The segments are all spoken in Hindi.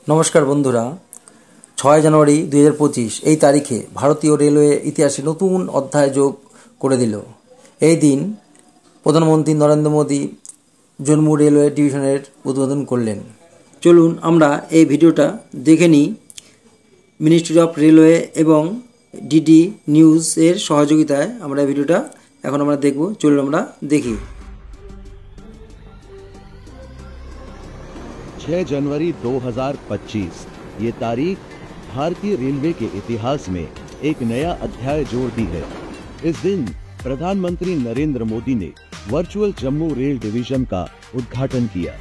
नमस्कार बंधुरा 6 জানুয়ারি 2025 এই তারিখে ভারতীয় রেলওয়ে ইতিহাসে নতুন অধ্যায় যোগ করে দিল। এই দিন প্রধানমন্ত্রী নরেন্দ্র মোদী জম্মু রেলওয়ে ডিভিশনের উদ্বোধন করলেন। চলুন আমরা এই ভিডিওটা দেখে নিই। মিনিস্ট্রি অফ রেলওয়ে এবং ডিডি নিউজ এর সহযোগিতায় আমরা এই ভিডিওটা এখন আমরা দেখব। চলুন আমরা দেখি। 6 जनवरी 2025 ये तारीख भारतीय रेलवे के इतिहास में एक नया अध्याय जोड़ती है। इस दिन प्रधानमंत्री नरेंद्र मोदी ने वर्चुअल जम्मू रेल डिवीजन का उद्घाटन किया।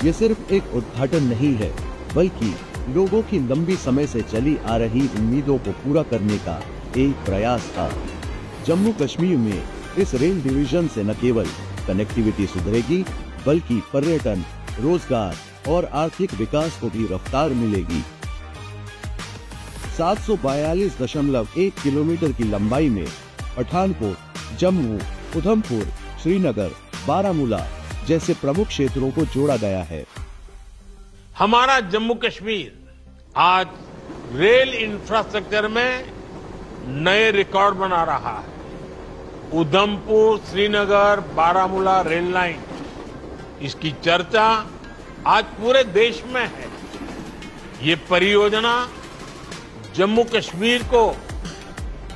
ये सिर्फ एक उद्घाटन नहीं है, बल्कि लोगों की लंबी समय से चली आ रही उम्मीदों को पूरा करने का एक प्रयास था। जम्मू कश्मीर में इस रेल डिवीजन से न केवल कनेक्टिविटी सुधरेगी, बल्कि पर्यटन, रोजगार और आर्थिक विकास को भी रफ्तार मिलेगी। 742.1 किलोमीटर की लंबाई में पठानकोट, जम्मू, उधमपुर, श्रीनगर, बारामूला जैसे प्रमुख क्षेत्रों को जोड़ा गया है। हमारा जम्मू कश्मीर आज रेल इंफ्रास्ट्रक्चर में नए रिकॉर्ड बना रहा है। उधमपुर, श्रीनगर, बारामूला रेल लाइन, इसकी चर्चा आज पूरे देश में है। ये परियोजना जम्मू कश्मीर को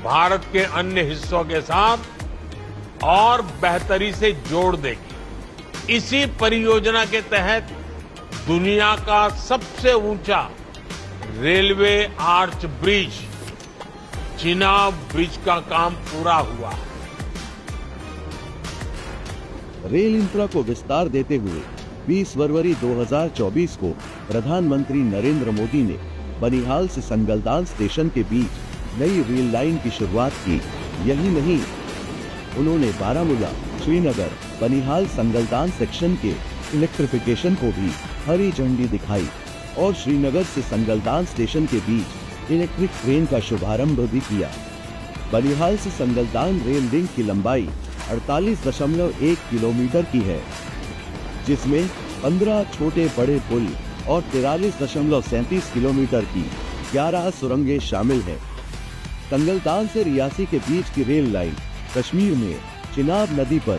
भारत के अन्य हिस्सों के साथ और बेहतरी से जोड़ देगी। इसी परियोजना के तहत दुनिया का सबसे ऊंचा railway arch bridge, Chenab bridge का काम पूरा हुआ है। रेल इंफ्रा को विस्तार देते हुए 20 फरवरी 2024 को प्रधानमंत्री नरेंद्र मोदी ने बनिहाल से संगलदान स्टेशन के बीच नई रेल लाइन की शुरुआत की। यही नहीं, उन्होंने बारामूला, श्रीनगर, बनिहाल संगलदान सेक्शन के इलेक्ट्रिफिकेशन को भी हरी झंडी दिखाई और श्रीनगर से संगलदान स्टेशन के बीच इलेक्ट्रिक ट्रेन का शुभारंभ भी किया। बनिहाल से संगलदान रेल लिंक की लंबाई 48.1 किलोमीटर की है, जिसमें 15 छोटे बड़े पुल और 43.37 किलोमीटर की 11 सुरंगें शामिल हैं। संगलदान से रियासी के बीच की रेल लाइन कश्मीर में चिनाब नदी पर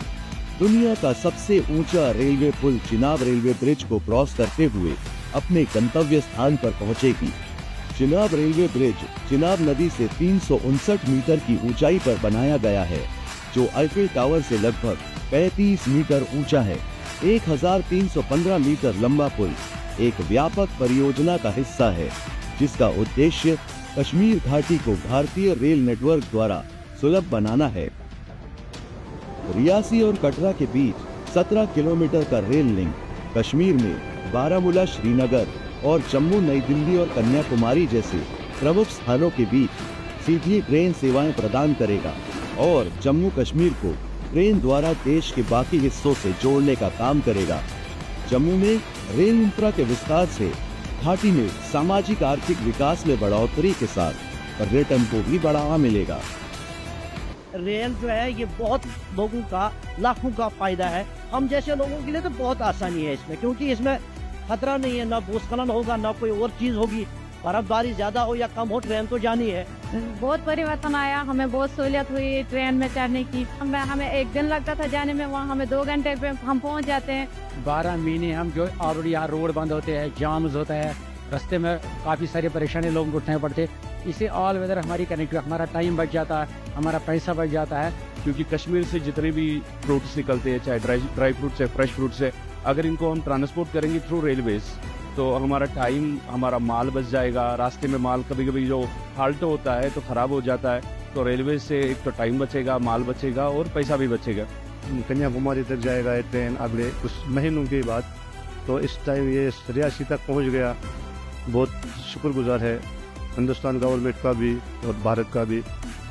दुनिया का सबसे ऊंचा रेलवे पुल चिनाब रेलवे ब्रिज को क्रॉस करते हुए अपने गंतव्य स्थान पर पहुंचेगी। चिनाब रेलवे ब्रिज चिनाब नदी से 359 मीटर की ऊंचाई पर बनाया गया है, जो आईफिल टावर से लगभग 35 मीटर ऊंचा है। 1315 मीटर लंबा पुल एक व्यापक परियोजना का हिस्सा है, जिसका उद्देश्य कश्मीर घाटी को भारतीय रेल नेटवर्क द्वारा सुलभ बनाना है। रियासी और कटरा के बीच 17 किलोमीटर का रेल लिंक कश्मीर में बारामूला, श्रीनगर और जम्मू, नई दिल्ली और कन्याकुमारी जैसे प्रमुख स्थानों के बीच सीधी ट्रेन सेवाएं प्रदान करेगा और जम्मू कश्मीर को ट्रेन द्वारा देश के बाकी हिस्सों से जोड़ने का काम करेगा। जम्मू में रेल इंफ्रा के विस्तार से घाटी में सामाजिक आर्थिक विकास में बढ़ोतरी के साथ पर्यटन को भी बढ़ावा मिलेगा। रेल जो है ये बहुत लोगों का, लाखों का फायदा है। हम जैसे लोगों के लिए तो बहुत आसानी है इसमें, क्योंकि इसमें खतरा नहीं है, ना भूस्खलन होगा, ना कोई और चीज होगी। बर्फबारी ज्यादा हो या कम हो, ट्रेन तो जानी है। बहुत परिवर्तन आया, हमें बहुत सहूलियत हुई ट्रेन में चढ़ने की। हमें 1 दिन लगता था जाने में, वहाँ हमें 2 घंटे पे हम पहुँच जाते हैं। 12 महीने हम जो ऑलरेडी यहाँ रोड बंद होते हैं, जाम्स होता है, रास्ते में काफ़ी सारी परेशानी लोगों को उठाने पड़ते। इससे ऑल वेदर हमारी कनेक्टिविटी, हमारा टाइम बच जाता है, हमारा पैसा बच जाता है। क्योंकि कश्मीर से जितने भी फ्रूट्स निकलते हैं, चाहे ड्राई फ्रूट से, फ्रेश फ्रूट से, अगर इनको हम ट्रांसपोर्ट करेंगे थ्रू रेलवेज तो हमारा टाइम, हमारा माल बच जाएगा। रास्ते में माल कभी कभी जो हाल्ट होता है तो ख़राब हो जाता है, तो रेलवे से एक तो टाइम बचेगा, माल बचेगा और पैसा भी बचेगा। कन्याकुमारी तक जाएगा ये ट्रेन अगले कुछ महीनों के बाद, तो इस टाइम ये रियासी तक पहुंच गया। बहुत शुक्रगुजार है हिंदुस्तान गवर्नमेंट का भी और भारत का भी,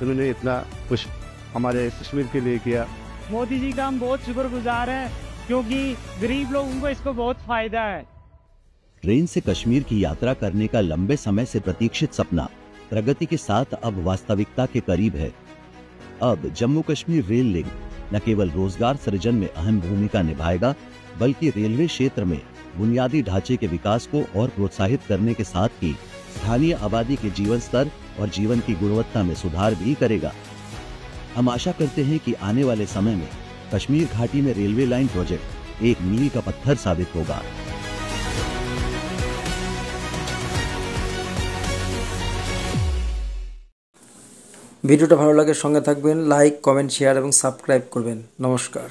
उन्होंने इतना कुछ हमारे कश्मीर के लिए किया। मोदी जी का हम बहुत शुक्रगुजार हैं, क्योंकि गरीब लोगों को इसको बहुत फायदा है। ट्रेन से कश्मीर की यात्रा करने का लंबे समय से प्रतीक्षित सपना प्रगति के साथ अब वास्तविकता के करीब है। अब जम्मू कश्मीर रेल लिंक न केवल रोजगार सृजन में अहम भूमिका निभाएगा, बल्कि रेलवे क्षेत्र में बुनियादी ढांचे के विकास को और प्रोत्साहित करने के साथ ही स्थानीय आबादी के जीवन स्तर और जीवन की गुणवत्ता में सुधार भी करेगा। हम आशा करते हैं कि आने वाले समय में कश्मीर घाटी में रेलवे लाइन प्रोजेक्ट एक मील का पत्थर साबित होगा। ভিডিওটা ভালো লাগে সঙ্গে থাকবেন, লাইক, কমেন্ট, শেয়ার এবং সাবস্ক্রাইব করবেন। নমস্কার।